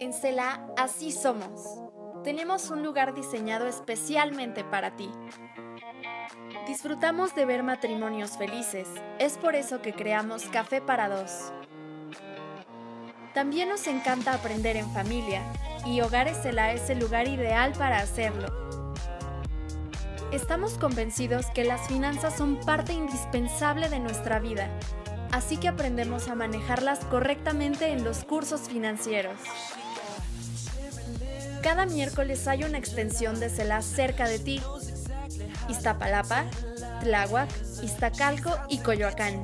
En Selah, así somos. Tenemos un lugar diseñado especialmente para ti. Disfrutamos de ver matrimonios felices. Es por eso que creamos Café para Dos. También nos encanta aprender en familia, y Hogares Selah es el lugar ideal para hacerlo. Estamos convencidos que las finanzas son parte indispensable de nuestra vida, así que aprendemos a manejarlas correctamente en los cursos financieros. Cada miércoles hay una extensión de Selah cerca de ti. Iztapalapa, Tláhuac, Iztacalco y Coyoacán.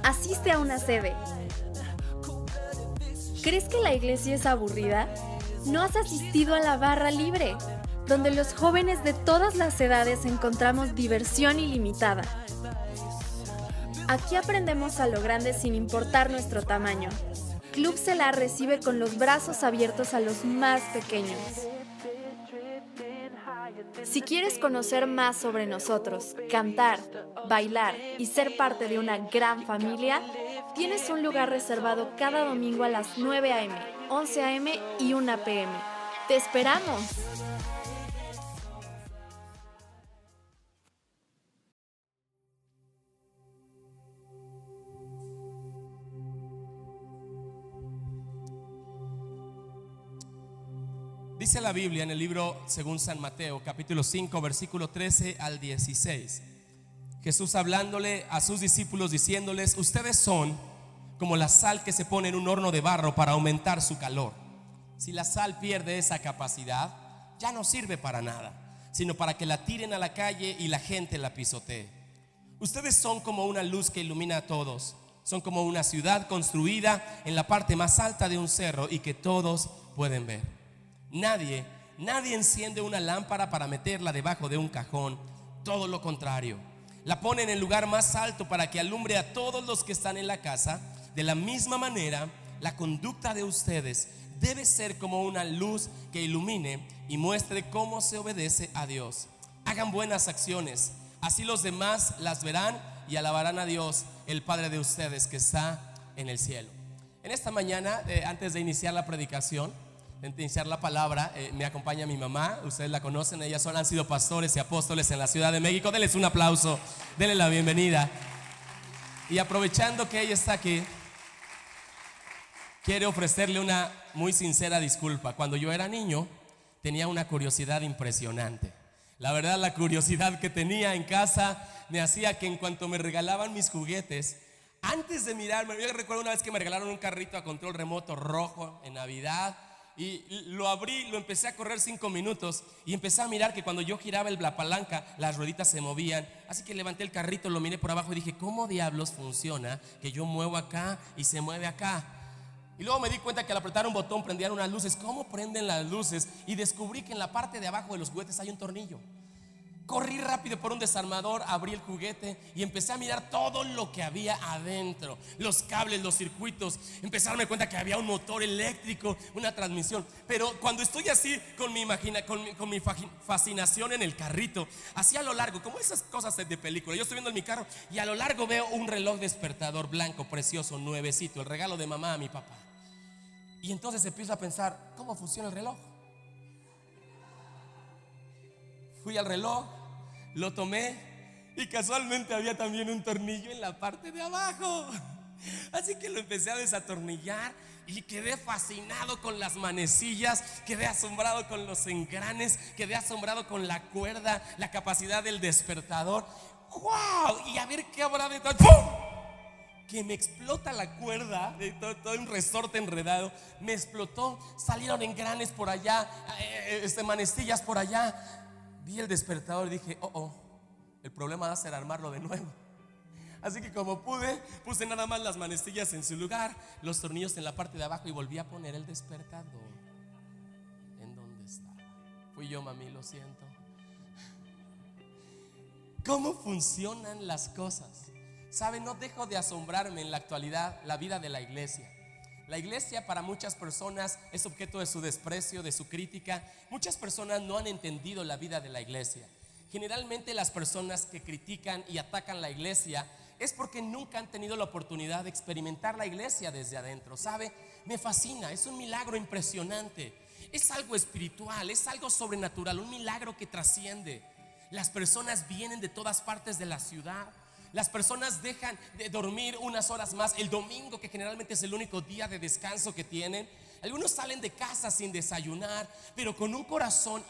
Asiste a una sede. ¿Crees que la iglesia es aburrida? ¿No has asistido a la barra libre, donde los jóvenes de todas las edades encontramos diversión ilimitada? Aquí aprendemos a lo grande sin importar nuestro tamaño. Club Selah recibe con los brazos abiertos a los más pequeños. Si quieres conocer más sobre nosotros, cantar, bailar y ser parte de una gran familia, tienes un lugar reservado cada domingo a las 9 a.m., 11 a.m. y 1 p.m. ¡Te esperamos! Dice la Biblia en el libro según San Mateo, capítulo 5, versículo 13 al 16. Jesús hablándole a sus discípulos diciéndoles: ustedes son como la sal que se pone en un horno de barro para aumentar su calor. Si la sal pierde esa capacidad, ya no sirve para nada, sino para que la tiren a la calle y la gente la pisotee. Ustedes son como una luz que ilumina a todos. Son como una ciudad construida en la parte más alta de un cerro y que todos pueden ver. Nadie enciende una lámpara para meterla debajo de un cajón. Todo lo contrario, la pone en el lugar más alto para que alumbre a todos los que están en la casa. De la misma manera, la conducta de ustedes debe ser como una luz que ilumine y muestre cómo se obedece a Dios. Hagan buenas acciones, así los demás las verán y alabarán a Dios, el Padre de ustedes que está en el cielo. En esta mañana, antes de iniciar la predicación, antes de iniciar la palabra, me acompaña mi mamá. Ustedes la conocen, ellas han sido pastores y apóstoles en la Ciudad de México. Denles un aplauso, denle la bienvenida. Y aprovechando que ella está aquí, quiero ofrecerle una muy sincera disculpa. Cuando yo era niño, tenía una curiosidad impresionante. La verdad, la curiosidad que tenía en casa me hacía que en cuanto me regalaban mis juguetes, antes de mirarme, yo recuerdo una vez que me regalaron un carrito a control remoto rojo en Navidad. Y lo abrí, lo empecé a correr 5 minutos y empecé a mirar que cuando yo giraba la palanca, las rueditas se movían. Así que levanté el carrito, lo miré por abajo y dije: ¿cómo diablos funciona que yo muevo acá y se mueve acá? Y luego me di cuenta que al apretar un botón prendían unas luces. ¿Cómo prenden las luces? Y descubrí que en la parte de abajo de los juguetes hay un tornillo. Corrí rápido por un desarmador, abrí el juguete y empecé a mirar todo lo que había adentro. Los cables, los circuitos. Empecé a darme cuenta que había un motor eléctrico, una transmisión. Pero cuando estoy así con mi fascinación en el carrito, así a lo largo, como esas cosas de película, yo estoy viendo en mi carro y a lo largo veo un reloj despertador blanco, precioso, nuevecito, el regalo de mamá a mi papá. Y entonces empiezo a pensar: ¿cómo funciona el reloj? Fui al reloj, lo tomé y casualmente había también un tornillo en la parte de abajo. Así que lo empecé a desatornillar y quedé fascinado con las manecillas, quedé asombrado con los engranes, quedé asombrado con la cuerda, la capacidad del despertador. ¡Wow! Y a ver qué habrá de tal. ¡Pum! Que me explota la cuerda, de todo un resorte enredado. Me explotó, salieron engranes por allá, manecillas por allá. Vi el despertador y dije: el problema va a ser armarlo de nuevo. Así que como pude, puse nada más las manecillas en su lugar, los tornillos en la parte de abajo y volví a poner el despertador en donde estaba. Fui yo, mami, lo siento. ¿Cómo funcionan las cosas? ¿Sabe? No dejo de asombrarme en la actualidad la vida de la iglesia. La iglesia para muchas personas es objeto de su desprecio, de su crítica. Muchas personas no han entendido la vida de la iglesia. Generalmente las personas que critican y atacan la iglesia es porque nunca han tenido la oportunidad de experimentar la iglesia desde adentro. ¿Sabe? me fascina, es un milagro impresionante. Es algo espiritual, es algo sobrenatural, un milagro que trasciende. Las personas vienen de todas partes de la ciudad. Las personas dejan de dormir unas horas más el domingo, que generalmente es el único día de descanso que tienen. Algunos salen de casa sin desayunar, pero con un corazón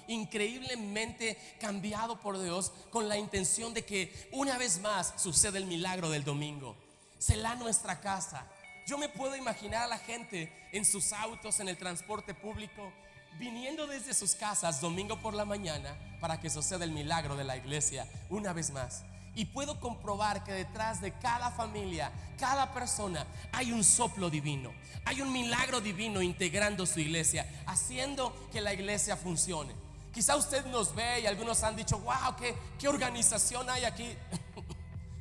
increíblemente cambiado por Dios, con la intención de que una vez más suceda el milagro del domingo. Será nuestra casa. Yo me puedo imaginar a la gente en sus autos, en el transporte público, viniendo desde sus casas domingo por la mañana para que suceda el milagro de la iglesia una vez más. Y puedo comprobar que detrás de cada familia, cada persona, hay un soplo divino, hay un milagro divino integrando su iglesia, haciendo que la iglesia funcione. Quizá usted nos ve y algunos han dicho: wow, qué organización hay aquí.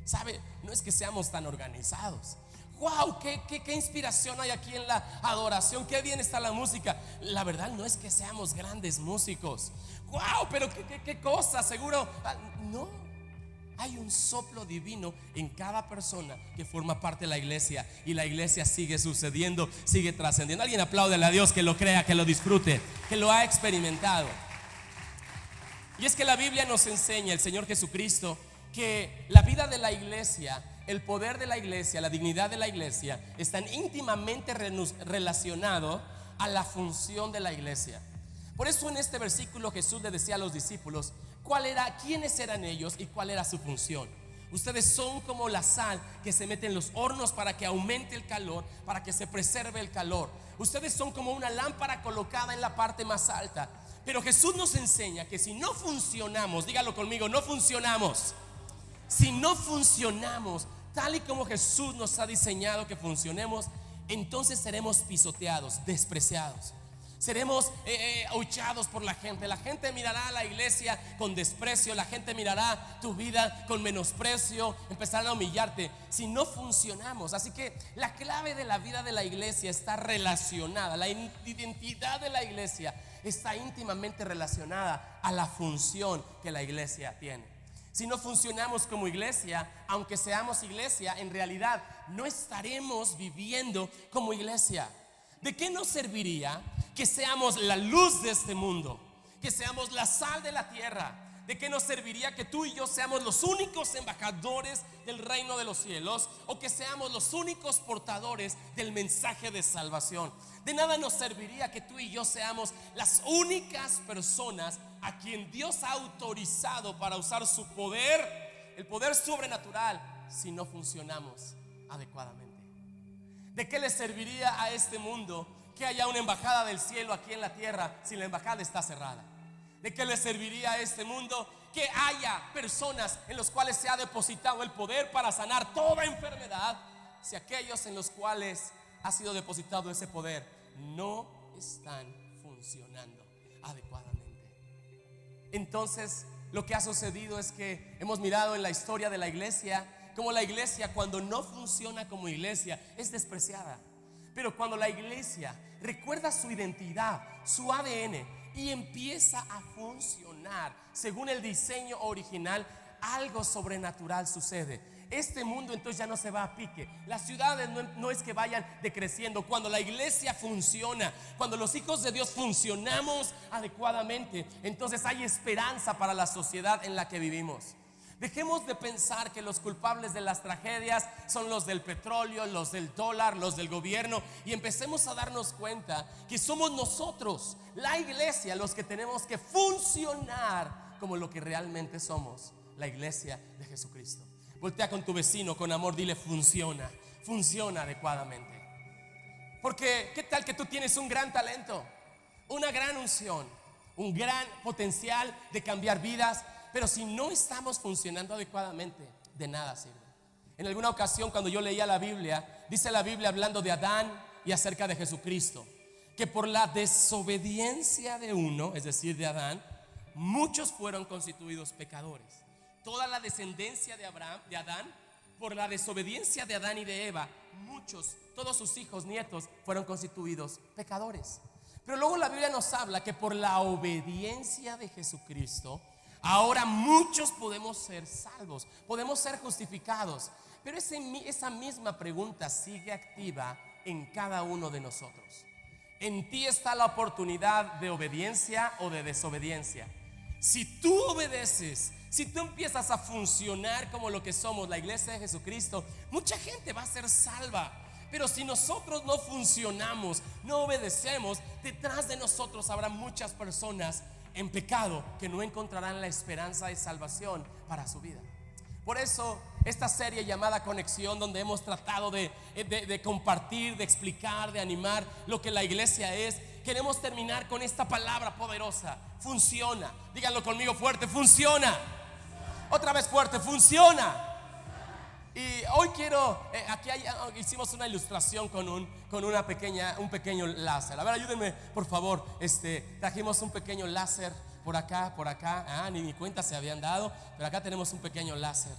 ¿Sabe? No es que seamos tan organizados. Wow, qué inspiración hay aquí en la adoración, qué bien está la música. La verdad no es que seamos grandes músicos. Wow, pero qué cosa, seguro. No, hay un soplo divino en cada persona que forma parte de la iglesia, y la iglesia sigue sucediendo, sigue trascendiendo. Alguien apláudele a Dios, que lo crea, que lo disfrute, que lo ha experimentado. Y es que la Biblia nos enseña, el Señor Jesucristo, que la vida de la iglesia, el poder de la iglesia, la dignidad de la iglesia están íntimamente relacionados a la función de la iglesia. Por eso en este versículo Jesús le decía a los discípulos quiénes eran ellos y cuál era su función. Ustedes son como la sal que se mete en los hornos para que aumente el calor, para que se preserve el calor. Ustedes son como una lámpara colocada en la parte más alta. Pero Jesús nos enseña que si no funcionamos, dígalo conmigo, no funcionamos. Si no funcionamos tal y como Jesús nos ha diseñado que funcionemos, entonces seremos pisoteados, despreciados. Seremos ahuchados por la gente. La gente mirará a la iglesia con desprecio. La gente mirará tu vida con menosprecio. Empezarán a humillarte si no funcionamos. Así que la clave de la vida de la iglesia está relacionada. La identidad de la iglesia está íntimamente relacionada a la función que la iglesia tiene. Si no funcionamos como iglesia, aunque seamos iglesia, en realidad no estaremos viviendo como iglesia. ¿De qué nos serviría que seamos la luz de este mundo, que seamos la sal de la tierra? ¿De qué nos serviría que tú y yo seamos los únicos embajadores del reino de los cielos, o que seamos los únicos portadores del mensaje de salvación? De nada nos serviría que tú y yo seamos las únicas personas a quien Dios ha autorizado para usar su poder, el poder sobrenatural, si no funcionamos adecuadamente. ¿De qué le serviría a este mundo que haya una embajada del cielo aquí en la tierra si la embajada está cerrada? ¿De qué le serviría a este mundo que haya personas en los cuales se ha depositado el poder para sanar toda enfermedad si aquellos en los cuales ha sido depositado ese poder no están funcionando adecuadamente? Entonces, lo que ha sucedido es que hemos mirado en la historia de la iglesia como la iglesia, cuando no funciona como iglesia, es despreciada. Pero cuando la iglesia recuerda su identidad, su ADN, y empieza a funcionar según el diseño original, algo sobrenatural sucede. Este mundo entonces ya no se va a pique. Las ciudades no es que vayan decreciendo. Cuando la iglesia funciona, cuando los hijos de Dios funcionamos adecuadamente, entonces hay esperanza para la sociedad en la que vivimos. Dejemos de pensar que los culpables de las tragedias son los del petróleo, los del dólar, los del gobierno, y empecemos a darnos cuenta que somos nosotros, la iglesia, los que tenemos que funcionar como lo que realmente somos, la iglesia de Jesucristo. Voltea con tu vecino con amor, dile: funciona adecuadamente. Porque ¿qué tal que tú tienes un gran talento, una gran unción, un gran potencial de cambiar vidas, pero si no estamos funcionando adecuadamente, de nada sirve? En alguna ocasión, cuando yo leía la Biblia, dice la Biblia, hablando de Adán y acerca de Jesucristo, que por la desobediencia de uno, es decir, de Adán, muchos fueron constituidos pecadores. Toda la descendencia de Adán, por la desobediencia de Adán y de Eva, muchos, todos sus hijos, nietos, fueron constituidos pecadores. Pero luego la Biblia nos habla que por la obediencia de Jesucristo, ahora muchos podemos ser salvos, podemos ser justificados. Pero esa misma pregunta sigue activa en cada uno de nosotros. En ti está la oportunidad de obediencia o de desobediencia. Si tú obedeces, si tú empiezas a funcionar como lo que somos, la iglesia de Jesucristo, mucha gente va a ser salva. Pero si nosotros no funcionamos, no obedecemos, detrás de nosotros habrá muchas personas en pecado que no encontrarán la esperanza de salvación para su vida. Por eso esta serie llamada Conexión, donde hemos tratado de compartir, de explicar, de animar lo que la iglesia es, queremos terminar con esta palabra poderosa: funciona. Díganlo conmigo fuerte: funciona. Otra vez fuerte: funciona. Y hoy quiero, hicimos una ilustración con un pequeño láser. A ver, ayúdenme por favor. Trajimos un pequeño láser por acá. Ni mi cuenta se habían dado, pero acá tenemos un pequeño láser.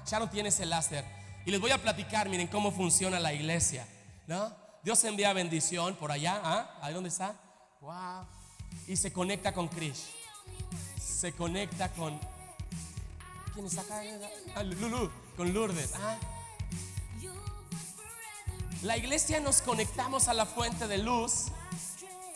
Sharon tiene ese láser. Y les voy a platicar, miren cómo funciona la iglesia, ¿no? Dios envía bendición por allá. ¿Ahí dónde está? Wow. Y se conecta con Krish. Se conecta con... ¿Quién está acá? Lulu, con Lourdes. La iglesia nos conectamos a la fuente de luz.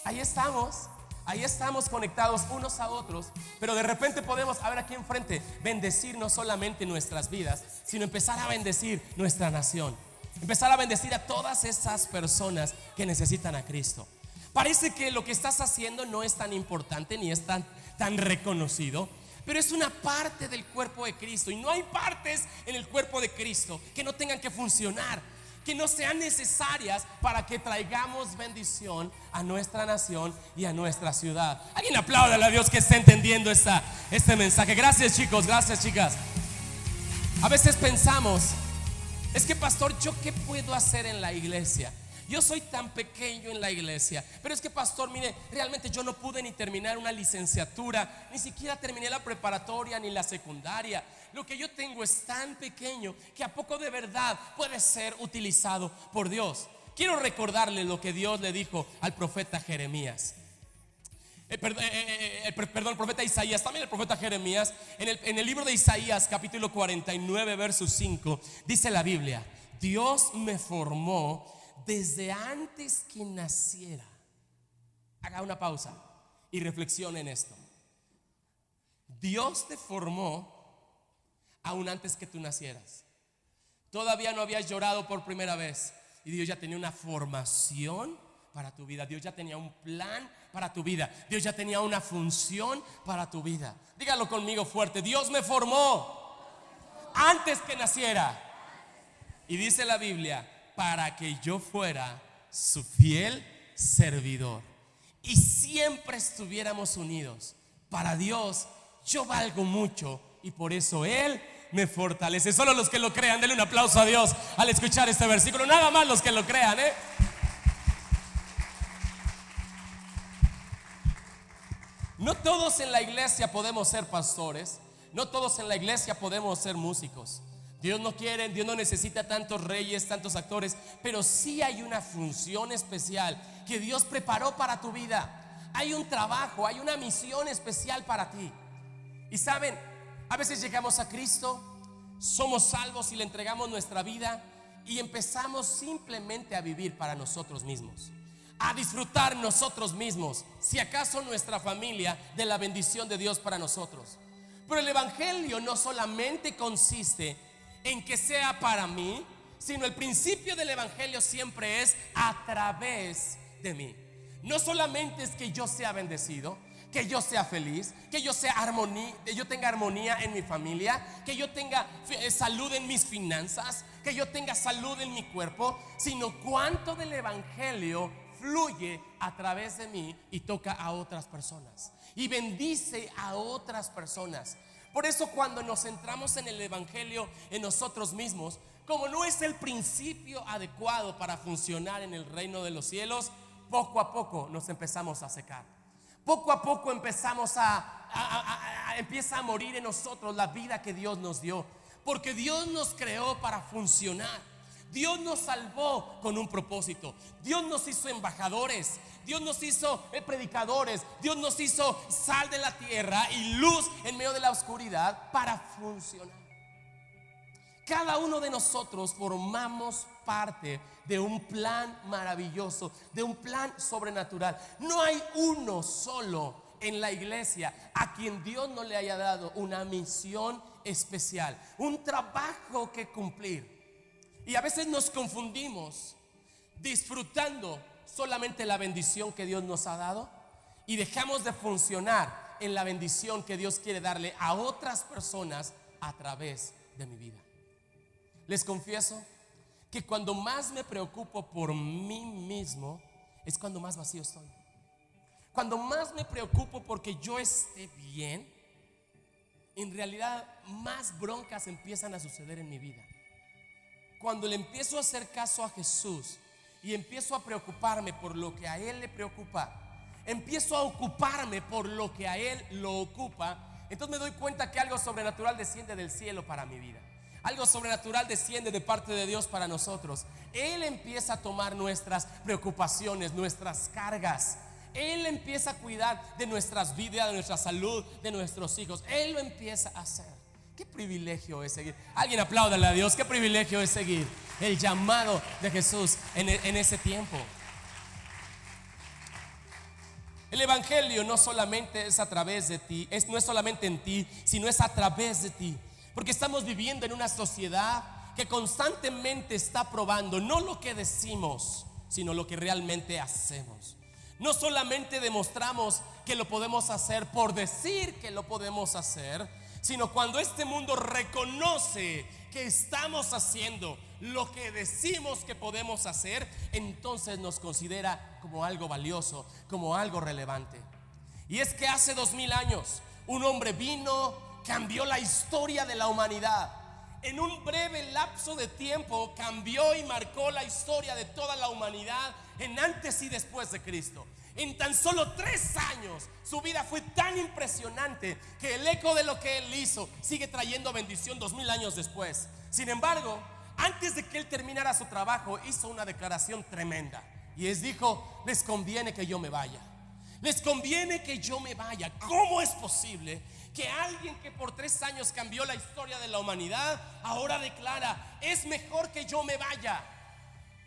Ahí estamos conectados unos a otros. Pero de repente podemos, a ver aquí enfrente, bendecir no solamente nuestras vidas, sino empezar a bendecir nuestra nación. Empezar a bendecir a todas esas personas que necesitan a Cristo. Parece que lo que estás haciendo no es tan importante ni es tan reconocido, pero es una parte del cuerpo de Cristo. Y no hay partes en el cuerpo de Cristo que no tengan que funcionar, que no sean necesarias para que traigamos bendición a nuestra nación y a nuestra ciudad. Alguien apláudale a Dios que está entendiendo este mensaje. Gracias, chicos, gracias, chicas. A veces pensamos: es que pastor, ¿yo qué puedo hacer en la iglesia? Yo soy tan pequeño en la iglesia. Pero es que pastor, mire, realmente yo no pude ni terminar una licenciatura, ni siquiera terminé la preparatoria ni la secundaria. Lo que yo tengo es tan pequeño que a poco de verdad puede ser utilizado por Dios. Quiero recordarle lo que Dios le dijo al profeta Jeremías. El profeta Isaías, también el profeta Jeremías. En el libro de Isaías, capítulo 49, verso 5, dice la Biblia: Dios me formó desde antes que naciera. Haga una pausa y reflexione en esto. Dios te formó aún antes que tú nacieras. Todavía no habías llorado por primera vez y Dios ya tenía una formación para tu vida. Dios ya tenía un plan para tu vida. Dios ya tenía una función para tu vida. Dígalo conmigo fuerte: Dios me formó antes que naciera. Y dice la Biblia: para que yo fuera su fiel servidor y siempre estuviéramos unidos. Para Dios yo valgo mucho y por eso Él me fortalece. Solo los que lo crean, denle un aplauso a Dios al escuchar este versículo. Nada más los que lo crean, No todos en la iglesia podemos ser pastores. No todos en la iglesia podemos ser músicos. Dios no quiere, Dios no necesita tantos reyes, tantos actores, pero sí hay una función especial que Dios preparó para tu vida. Hay un trabajo, hay una misión especial para ti. Y saben, a veces llegamos a Cristo, somos salvos y le entregamos nuestra vida y empezamos simplemente a vivir para nosotros mismos, a disfrutar nosotros mismos, si acaso nuestra familia, de la bendición de Dios para nosotros. Pero el evangelio no solamente consiste en que sea para mí, sino el principio del evangelio siempre es a través de mí. No solamente es que yo sea bendecido, que yo sea feliz, que yo tenga armonía en mi familia, que yo tenga salud en mis finanzas, que yo tenga salud en mi cuerpo, sino cuánto del evangelio fluye a través de mí y toca a otras personas y bendice a otras personas. Por eso cuando nos centramos en el evangelio en nosotros mismos, como no es el principio adecuado para funcionar en el reino de los cielos, poco a poco nos empezamos a secar. Poco a poco empieza a morir en nosotros la vida que Dios nos dio, porque Dios nos creó para funcionar. Dios nos salvó con un propósito. Dios nos hizo embajadores. Dios nos hizo predicadores. Dios nos hizo sal de la tierra y luz en medio de la oscuridad para funcionar. Cada uno de nosotros formamos parte de un plan maravilloso, de un plan sobrenatural. No hay uno solo en la iglesia a quien Dios no le haya dado una misión especial, un trabajo que cumplir. Y a veces nos confundimos disfrutando solamente la bendición que Dios nos ha dado y dejamos de funcionar en la bendición que Dios quiere darle a otras personas a través de mi vida. Les confieso que cuando más me preocupo por mí mismo es cuando más vacío estoy. Cuando más me preocupo porque yo esté bien, en realidad más broncas empiezan a suceder en mi vida. Cuando le empiezo a hacer caso a Jesús y empiezo a preocuparme por lo que a Él le preocupa, empiezo a ocuparme por lo que a Él lo ocupa, entonces me doy cuenta que algo sobrenatural desciende del cielo para mi vida. Algo sobrenatural desciende de parte de Dios para nosotros. Él empieza a tomar nuestras preocupaciones, nuestras cargas. Él empieza a cuidar de nuestras vidas, de nuestra salud, de nuestros hijos. Él lo empieza a hacer. Qué privilegio es seguir. Alguien apláudale a Dios. Qué privilegio es seguir el llamado de Jesús en ese tiempo. El evangelio no solamente es a través de ti, no es solamente en ti, sino es a través de ti. Porque estamos viviendo en una sociedad que constantemente está probando no lo que decimos, sino lo que realmente hacemos. No solamente demostramos que lo podemos hacer por decir que lo podemos hacer, sino cuando este mundo reconoce que estamos haciendo lo que decimos que podemos hacer, entonces nos considera como algo valioso, como algo relevante. Y es que hace 2000 años un hombre vino, cambió la historia de la humanidad. En un breve lapso de tiempo cambió y marcó la historia de toda la humanidad en antes y después de Cristo. En tan solo 3 años su vida fue tan impresionante que el eco de lo que él hizo sigue trayendo bendición 2000 años después. Sin embargo, antes de que él terminara su trabajo, hizo una declaración tremenda y les dijo: les conviene que yo me vaya. Les conviene que yo me vaya. ¿Cómo es posible que alguien que por 3 años cambió la historia de la humanidad ahora declara: es mejor que yo me vaya?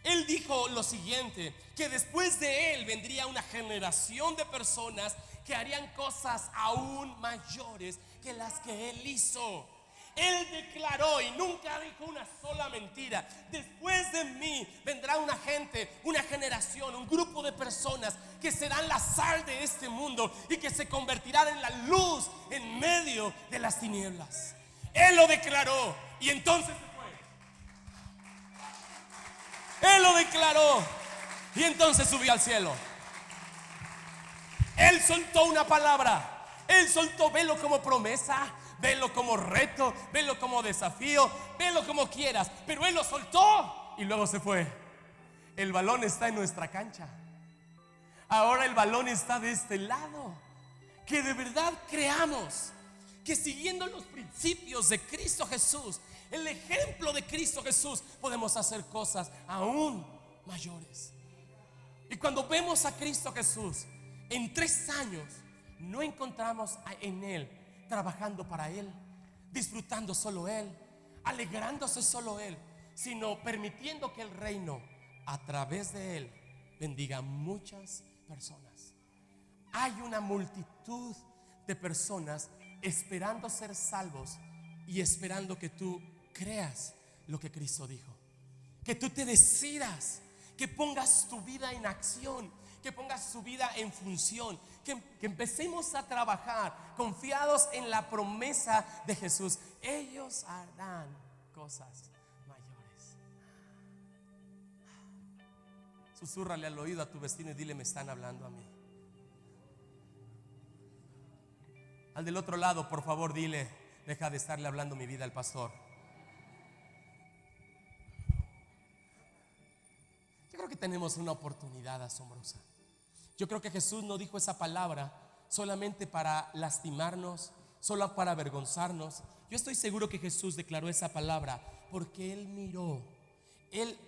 Él dijo lo siguiente: que después de él vendría una generación de personas que harían cosas aún mayores que las que él hizo. Él declaró, y nunca dijo una sola mentira: después de mí vendrá una gente, una generación, un grupo de personas que serán la sal de este mundo y que se convertirán en la luz en medio de las tinieblas. Él lo declaró y entonces se fue. Él lo declaró y entonces subió al cielo. Él soltó una palabra. Él soltó, velo como promesa, velo como reto, velo como desafío, velo como quieras, pero él lo soltó y luego se fue. El balón está en nuestra cancha. Ahora el balón está de este lado. Que de verdad creamos que siguiendo los principios de Cristo Jesús, el ejemplo de Cristo Jesús, podemos hacer cosas aún mayores. Y cuando vemos a Cristo Jesús, en 3 años no encontramos en Él trabajando para Él, disfrutando solo Él, alegrándose solo Él, sino permitiendo que el reino a través de Él bendiga a muchas personas. Hay una multitud de personas esperando ser salvos y esperando que tú creas lo que Cristo dijo, que tú te decidas, que pongas tu vida en acción, que pongas tu vida en función, que empecemos a trabajar confiados en la promesa de Jesús. Ellos harán cosas mayores. Susúrrale al oído a tu vecino y dile: me están hablando a mí. Al del otro lado, por favor, dile: deja de estarle hablando mi vida al pastor. Yo creo que tenemos una oportunidad asombrosa. Yo creo que Jesús no dijo esa palabra solamente para lastimarnos, solo para avergonzarnos. Yo estoy seguro que Jesús declaró esa palabra porque Él miró, Él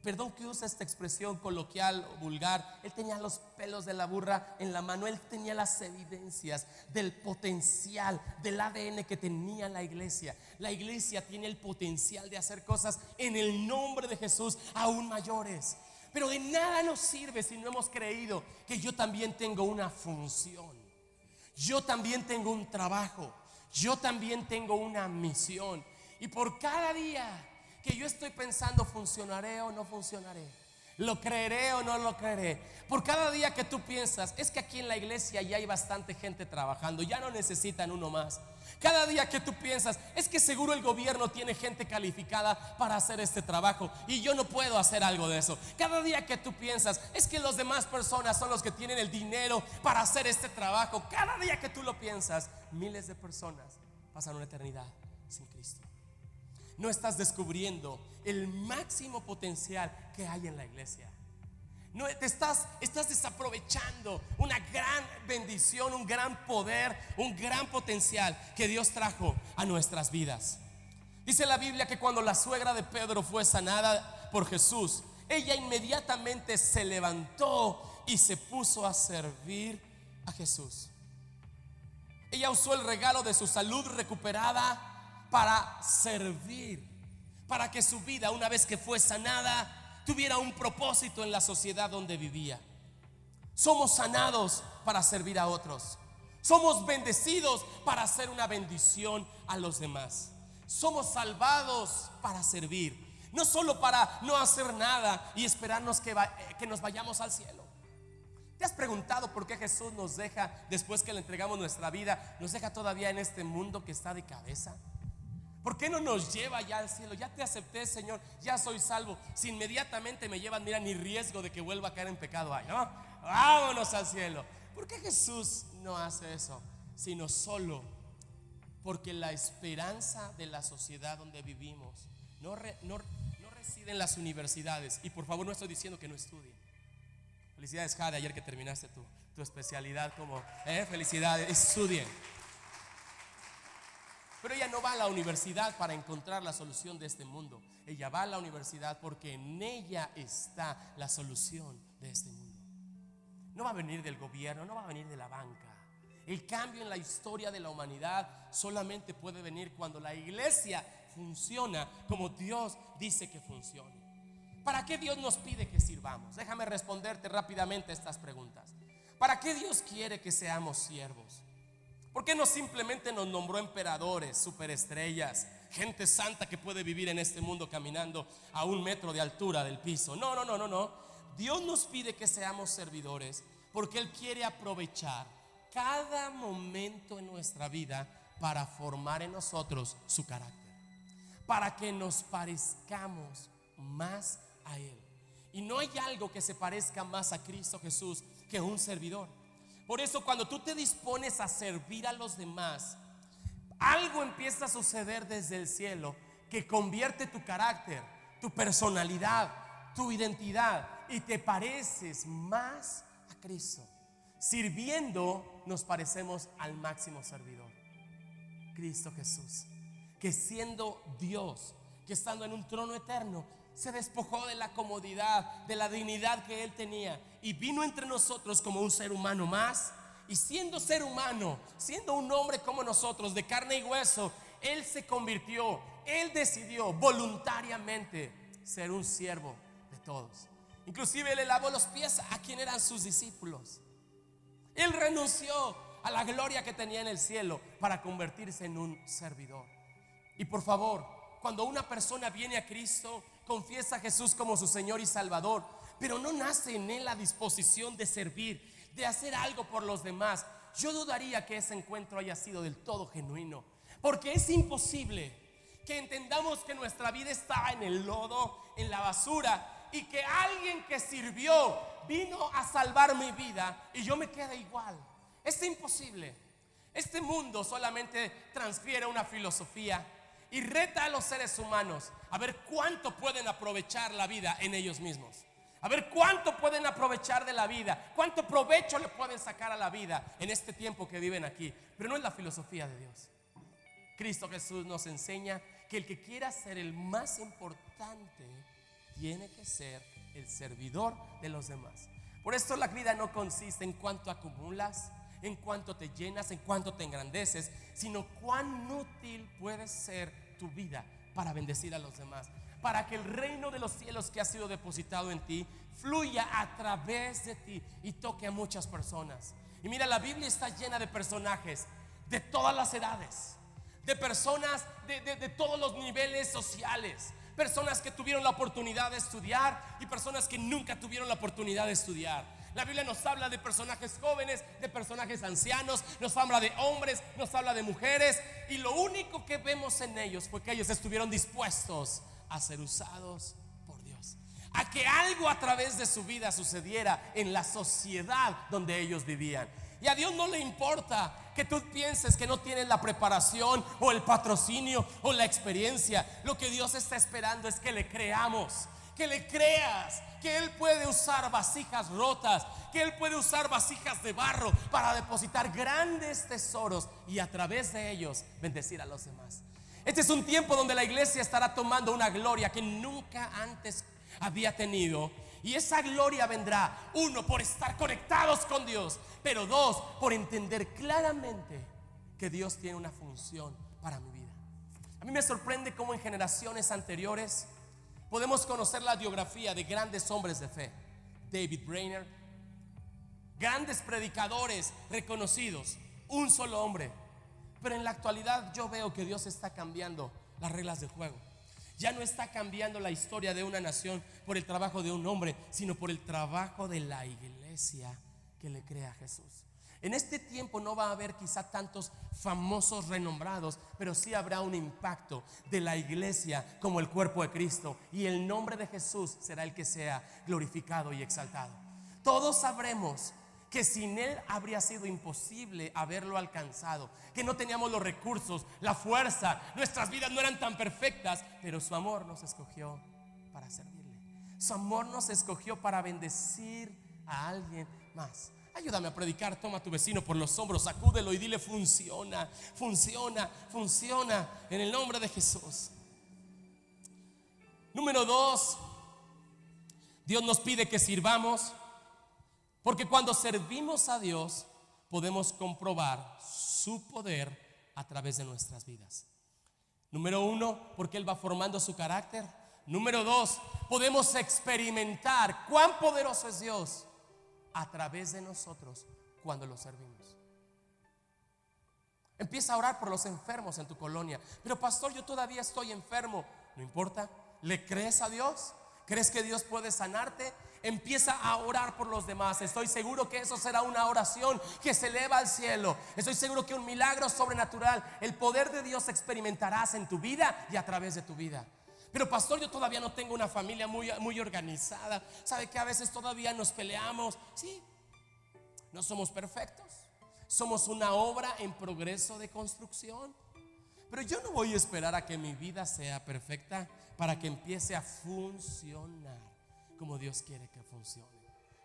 perdón que use esta expresión coloquial o vulgar, él tenía los pelos de la burra en la mano. Él tenía las evidencias del potencial, del ADN que tenía la iglesia. La iglesia tiene el potencial de hacer cosas en el nombre de Jesús aún mayores. Pero de nada nos sirve si no hemos creído que yo también tengo una función, yo también tengo un trabajo, yo también tengo una misión. Y por cada día que yo estoy pensando, ¿funcionaré o no funcionaré? ¿Lo creeré o no lo creeré? Por cada día que tú piensas, es que aquí en la iglesia ya hay bastante gente trabajando, ya no necesitan uno más. Cada día que tú piensas, es que seguro el gobierno tiene gente calificada para hacer este trabajo y yo no puedo hacer algo de eso. Cada día que tú piensas, es que las demás personas son los que tienen el dinero para hacer este trabajo. Cada día que tú lo piensas, miles de personas pasan una eternidad sin Cristo. No estás descubriendo el máximo potencial que hay en la iglesia. No te estás desaprovechando una gran bendición, un gran poder, un gran potencial que Dios trajo a nuestras vidas. Dice la Biblia que cuando la suegra de Pedro fue sanada por Jesús, ella inmediatamente se levantó y se puso a servir a Jesús. Ella usó el regalo de su salud recuperada para servir, para que su vida, una vez que fue sanada, tuviera un propósito en la sociedad donde vivía. Somos sanados para servir a otros. Somos bendecidos para hacer una bendición a los demás. Somos salvados para servir, no solo para no hacer nada y esperarnos que nos vayamos al cielo. ¿Te has preguntado por qué Jesús nos deja, después que le entregamos nuestra vida, nos deja todavía en este mundo que está de cabeza? ¿Por qué no nos lleva ya al cielo? Ya te acepté, Señor, ya soy salvo. Si inmediatamente me llevan, mira, ni riesgo de que vuelva a caer en pecado hay, ¿no? Vámonos al cielo. ¿Por qué Jesús no hace eso? Sino solo porque la esperanza de la sociedad donde vivimos no reside en las universidades. Y por favor, no estoy diciendo que no estudien. Felicidades, Jade, ayer que terminaste tu especialidad como felicidades, estudien. Pero ella no va a la universidad para encontrar la solución de este mundo. Ella va a la universidad porque en ella está la solución de este mundo. No va a venir del gobierno, no va a venir de la banca. El cambio en la historia de la humanidad solamente puede venir cuando la iglesia funciona como Dios dice que funcione. ¿Para qué Dios nos pide que sirvamos? Déjame responderte rápidamente estas preguntas. ¿Para qué Dios quiere que seamos siervos? ¿Por qué no simplemente nos nombró emperadores, superestrellas, gente santa que puede vivir en este mundo caminando a 1 metro de altura del piso? No. Dios nos pide que seamos servidores porque Él quiere aprovechar cada momento en nuestra vida para formar en nosotros su carácter, para que nos parezcamos más a Él. Y no hay algo que se parezca más a Cristo Jesús que un servidor. Por eso cuando tú te dispones a servir a los demás, algo empieza a suceder desde el cielo que convierte tu carácter, tu personalidad, tu identidad, y te pareces más a Cristo. Sirviendo nos parecemos al máximo servidor, Cristo Jesús, que siendo Dios, que estando en un trono eterno, se despojó de la comodidad, de la dignidad que Él tenía y vino entre nosotros como un ser humano más. Y siendo ser humano, siendo un hombre como nosotros, de carne y hueso, Él se convirtió, Él decidió voluntariamente ser un siervo de todos. Inclusive Él le lavó los pies a quien eran sus discípulos. Él renunció a la gloria que tenía en el cielo para convertirse en un servidor. Y por favor, cuando una persona viene a Cristo, confiesa a Jesús como su Señor y Salvador, pero no nace en él la disposición de servir, de hacer algo por los demás, yo dudaría que ese encuentro haya sido del todo genuino. Porque es imposible que entendamos que nuestra vida está en el lodo, en la basura, y que alguien que sirvió vino a salvar mi vida y yo me quede igual. Es imposible. Este mundo solamente transfiere una filosofía y reta a los seres humanos a ver cuánto pueden aprovechar la vida en ellos mismos, a ver cuánto pueden aprovechar de la vida, cuánto provecho le pueden sacar a la vida en este tiempo que viven aquí. Pero no es la filosofía de Dios. Cristo Jesús nos enseña que el que quiera ser el más importante tiene que ser el servidor de los demás. Por esto la vida no consiste en cuánto acumulas, en cuánto te llenas, en cuánto te engrandeces, sino cuán útil puede ser tu vida para bendecir a los demás, para que el reino de los cielos que ha sido depositado en ti fluya a través de ti y toque a muchas personas. Y mira, la Biblia está llena de personajes de todas las edades, de personas de todos los niveles sociales, personas que tuvieron la oportunidad de estudiar y personas que nunca tuvieron la oportunidad de estudiar. La Biblia nos habla de personajes jóvenes, de personajes ancianos, nos habla de hombres, nos habla de mujeres, y lo único que vemos en ellos fue que ellos estuvieron dispuestos a ser usados por Dios, a que algo a través de su vida sucediera en la sociedad donde ellos vivían. Y a Dios no le importa que tú pienses que no tienes la preparación o el patrocinio o la experiencia. Lo que Dios está esperando es que le creamos, que le creas que Él puede usar vasijas rotas, que Él puede usar vasijas de barro para depositar grandes tesoros y a través de ellos bendecir a los demás. Este es un tiempo donde la iglesia estará tomando una gloria que nunca antes había tenido. Y esa gloria vendrá, uno, por estar conectados con Dios, pero dos, por entender claramente que Dios tiene una función para mi vida. A mí me sorprende cómo en generaciones anteriores podemos conocer la biografía de grandes hombres de fe. David Brainerd, grandes predicadores reconocidos, un solo hombre. Pero en la actualidad yo veo que Dios está cambiando las reglas del juego. Ya no está cambiando la historia de una nación por el trabajo de un hombre, sino por el trabajo de la iglesia que le crea a Jesús. En este tiempo no va a haber quizá tantos famosos renombrados, pero sí habrá un impacto de la iglesia como el cuerpo de Cristo, y el nombre de Jesús será el que sea glorificado y exaltado. Todos sabremos que sin Él habría sido imposible haberlo alcanzado, que no teníamos los recursos, la fuerza, nuestras vidas no eran tan perfectas, pero su amor nos escogió para servirle. Su amor nos escogió para bendecir a alguien más. Ayúdame a predicar. Toma a tu vecino por los hombros, sacúdelo y dile: funciona, funciona, funciona en el nombre de Jesús. Número 2, Dios nos pide que sirvamos, porque cuando servimos a Dios podemos comprobar su poder a través de nuestras vidas. Número 1, porque Él va formando su carácter. Número 2, podemos experimentar cuán poderoso es Dios a través de nosotros cuando lo servimos. Empieza a orar por los enfermos en tu colonia. Pero pastor, yo todavía estoy enfermo. No importa, ¿le crees a Dios? ¿Crees que Dios puede sanarte? Empieza a orar por los demás. Estoy seguro que eso será una oración que se eleva al cielo. Estoy seguro que un milagro sobrenatural, el poder de Dios experimentarás en tu vida y a través de tu vida. Pero pastor, yo todavía no tengo una familia muy organizada. ¿Sabe que a veces todavía nos peleamos? Sí, no somos perfectos. Somos una obra en progreso de construcción. Pero yo no voy a esperar a que mi vida sea perfecta para que empiece a funcionar como Dios quiere que funcione.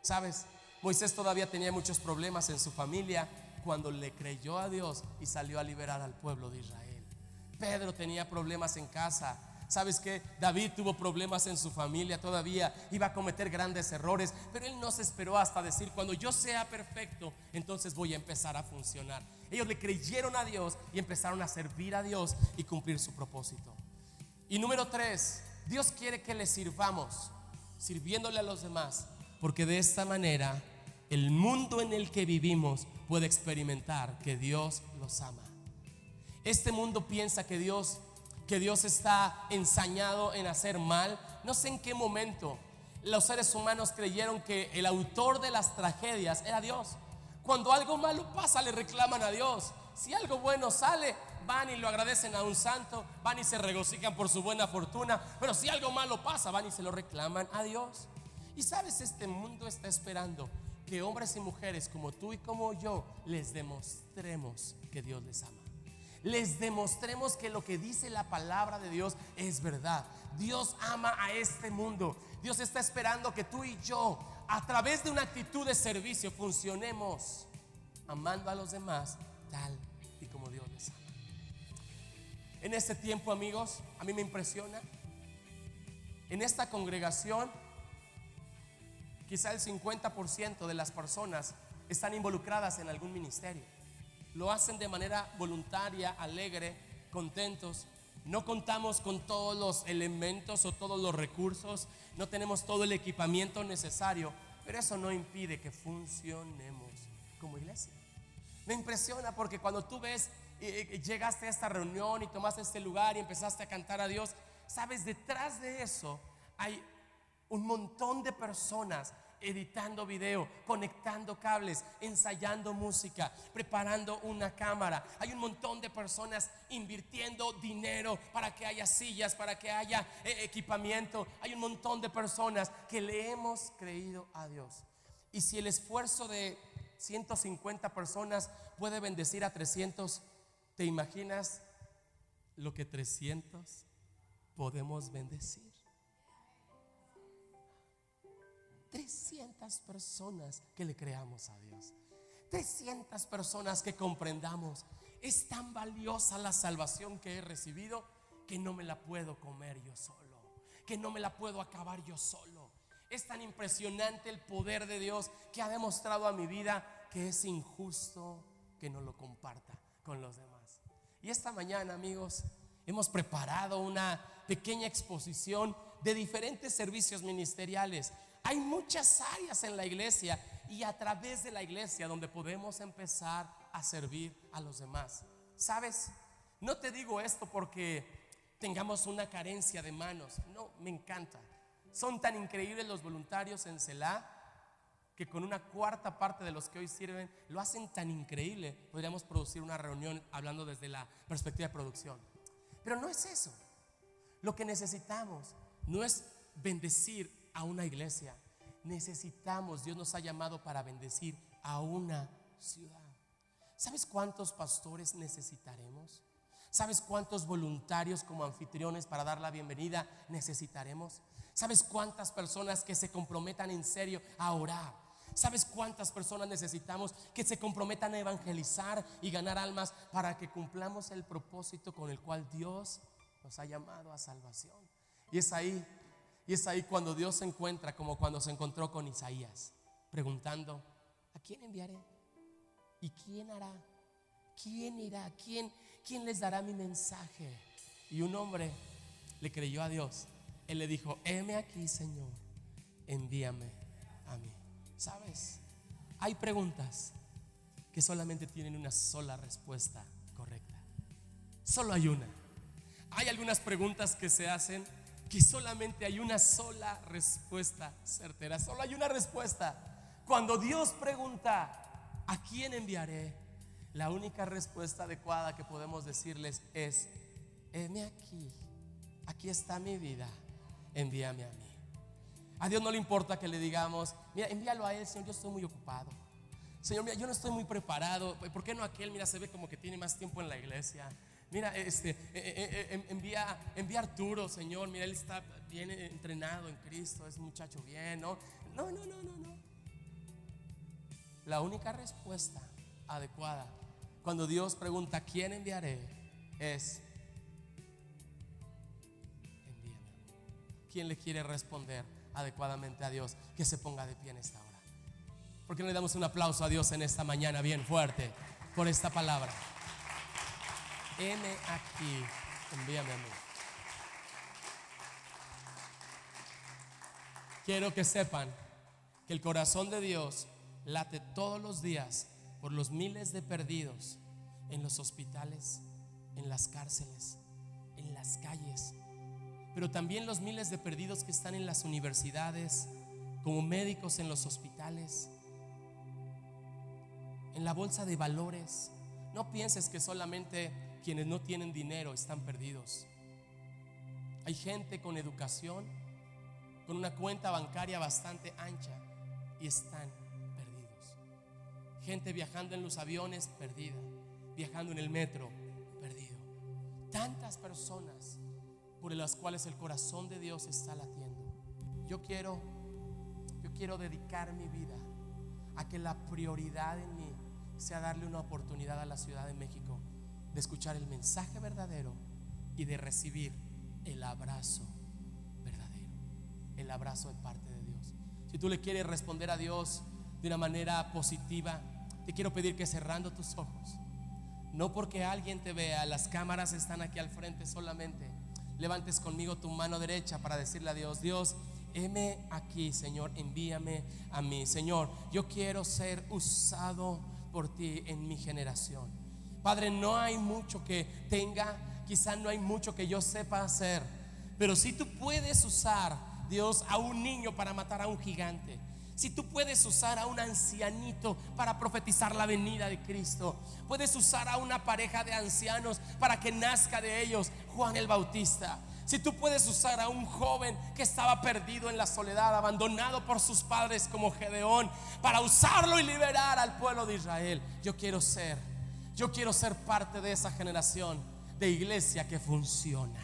¿Sabes? Moisés todavía tenía muchos problemas en su familia cuando le creyó a Dios y salió a liberar al pueblo de Israel. Pedro tenía problemas en casa. ¿Sabes qué? David tuvo problemas en su familia, todavía iba a cometer grandes errores, pero él no se esperó hasta decir: cuando yo sea perfecto, entonces voy a empezar a funcionar. Ellos le creyeron a Dios y empezaron a servir a Dios y cumplir su propósito. Y número 3, Dios quiere que le sirvamos, sirviéndole a los demás, porque de esta manera el mundo en el que vivimos puede experimentar que Dios los ama. Este mundo piensa que Dios está ensañado en hacer mal. No sé en qué momento los seres humanos creyeron que el autor de las tragedias era Dios. Cuando algo malo pasa, le reclaman a Dios. Si algo bueno sale, van y lo agradecen a un santo, van y se regocijan por su buena fortuna. Pero si algo malo pasa, van y se lo reclaman a Dios. Y sabes, este mundo está esperando que hombres y mujeres como tú y como yo les demostremos que Dios les ama. Les demostremos que lo que dice la palabra de Dios es verdad. Dios ama a este mundo. Dios está esperando que tú y yo, a través de una actitud de servicio, funcionemos amando a los demás tal y como Dios les ama. En este tiempo, amigos, a mí me impresiona En esta congregación, quizá el 50% de las personas están involucradas en algún ministerio. Lo hacen de manera voluntaria, alegre, contentos. No contamos con todos los elementos o todos los recursos, no tenemos todo el equipamiento necesario, pero eso no impide que funcionemos como iglesia. Me impresiona porque cuando tú ves, llegaste a esta reunión y tomaste este lugar y empezaste a cantar a Dios, sabes, detrás de eso hay un montón de personas editando video, conectando cables, ensayando música, preparando una cámara. Hay un montón de personas invirtiendo dinero para que haya sillas, para que haya equipamiento. Hay un montón de personas que le hemos creído a Dios. Y si el esfuerzo de 150 personas puede bendecir a 300, ¿te imaginas lo que 300 podemos bendecir? 300 personas que le creamos a Dios, 300 personas que comprendamos. Es tan valiosa la salvación que he recibido que no me la puedo comer yo solo, que no me la puedo acabar yo solo. Es tan impresionante el poder de Dios que ha demostrado a mi vida que es injusto que no lo comparta con los demás. Y esta mañana, amigos, hemos preparado una pequeña exposición de diferentes servicios ministeriales. Hay muchas áreas en la iglesia y a través de la iglesia donde podemos empezar a servir a los demás. ¿Sabes? No te digo esto porque tengamos una carencia de manos. No, me encanta. Son tan increíbles los voluntarios en Selah que con una cuarta parte de los que hoy sirven lo hacen tan increíble. Podríamos producir una reunión hablando desde la perspectiva de producción. Pero no es eso. Lo que necesitamos no es bendecir a una iglesia. Necesitamos, Dios nos ha llamado para bendecir a una ciudad. ¿Sabes cuántos pastores necesitaremos? ¿Sabes cuántos voluntarios como anfitriones para dar la bienvenida necesitaremos? ¿Sabes cuántas personas que se comprometan en serio a orar? ¿Sabes cuántas personas necesitamos que se comprometan a evangelizar y ganar almas para que cumplamos el propósito con el cual Dios nos ha llamado a salvación? Y es ahí cuando Dios se encuentra como cuando se encontró con Isaías, preguntando: ¿a quién enviaré? ¿Y quién hará? ¿Quién irá? ¿Quién les dará mi mensaje? Y un hombre le creyó a Dios. Él le dijo: heme aquí, Señor, envíame a mí. ¿Sabes? Hay preguntas que solamente tienen una sola respuesta correcta. Solo hay una. Hay algunas preguntas que se hacen que solamente hay una sola respuesta certera. Solo hay una respuesta. Cuando Dios pregunta: ¿a quién enviaré?, la única respuesta adecuada que podemos decirles es: heme aquí, aquí está mi vida, envíame a mí. A Dios no le importa que le digamos: mira, envíalo a él, Señor, yo estoy muy ocupado. Señor, mira, yo no estoy muy preparado. ¿Por qué no aquel? Mira, se ve como que tiene más tiempo en la iglesia. Mira, envía a Arturo, Señor. Mira, él está bien entrenado en Cristo, es un muchacho bien, ¿no? No. La única respuesta adecuada cuando Dios pregunta: ¿a quién enviaré?, es: envíame. ¿Quién le quiere responder adecuadamente a Dios? Que se ponga de pie en esta hora. ¿Por qué no le damos un aplauso a Dios en esta mañana bien fuerte por esta palabra? Heme aquí, envíame a mí. Quiero que sepan que el corazón de Dios late todos los días por los miles de perdidos en los hospitales, en las cárceles, en las calles, pero también los miles de perdidos que están en las universidades, como médicos en los hospitales, en la bolsa de valores. No pienses que solamente quienes no tienen dinero están perdidos. Hay gente con educación, con una cuenta bancaria bastante ancha, y están perdidos. Gente viajando en los aviones, perdida. Viajando en el metro, perdido. Tantas personas por las cuales el corazón de Dios está latiendo. Yo quiero dedicar mi vida a que la prioridad en mí sea darle una oportunidad a la Ciudad de México de escuchar el mensaje verdadero y de recibir el abrazo verdadero. el abrazo de parte de Dios. Si tú le quieres responder a Dios de una manera positiva, te quiero pedir que cerrando tus ojos, no porque alguien te vea, las cámaras están aquí al frente solamente, levantes conmigo tu mano derecha para decirle a Dios: Dios, heme aquí, Señor, envíame a mí. Señor, yo quiero ser usado por ti en mi generación. Padre, no hay mucho que tenga, quizás no hay mucho que yo sepa hacer, pero si tú puedes usar, Dios, a un niño para matar a un gigante, si tú puedes usar a un ancianito para profetizar la venida de Cristo, puedes usar a una pareja de ancianos para que nazca de ellos Juan el Bautista, si tú puedes usar a un joven que estaba perdido en la soledad, abandonado por sus padres como Gedeón, para usarlo y liberar al pueblo de Israel, yo quiero ser parte de esa generación de iglesia que funciona.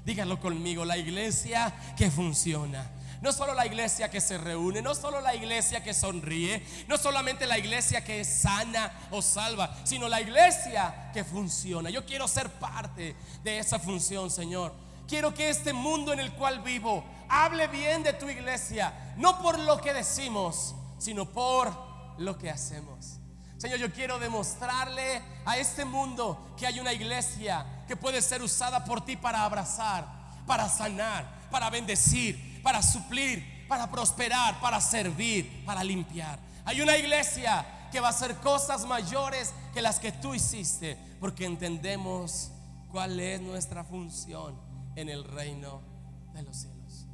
Díganlo conmigo: la iglesia que funciona. No solo la iglesia que se reúne, no solo la iglesia que sonríe, no solamente la iglesia que sana o salva, sino la iglesia que funciona. Yo quiero ser parte de esa función, Señor. Quiero que este mundo en el cual vivo hable bien de tu iglesia, no por lo que decimos, sino por lo que hacemos. Señor, yo quiero demostrarle a este mundo que hay una iglesia que puede ser usada por ti para abrazar, para sanar, para bendecir, para suplir, para prosperar, para servir, para limpiar. Hay una iglesia que va a hacer cosas mayores que las que tú hiciste, porque entendemos cuál es nuestra función en el reino de los cielos.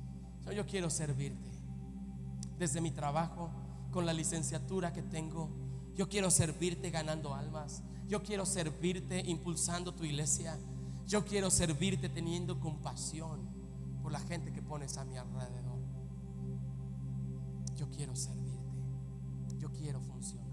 Yo quiero servirte desde mi trabajo, con la licenciatura que tengo. Yo quiero servirte ganando almas. Yo quiero servirte impulsando tu iglesia. Yo quiero servirte teniendo compasión por la gente que pones a mi alrededor. Yo quiero servirte. Yo quiero funcionar.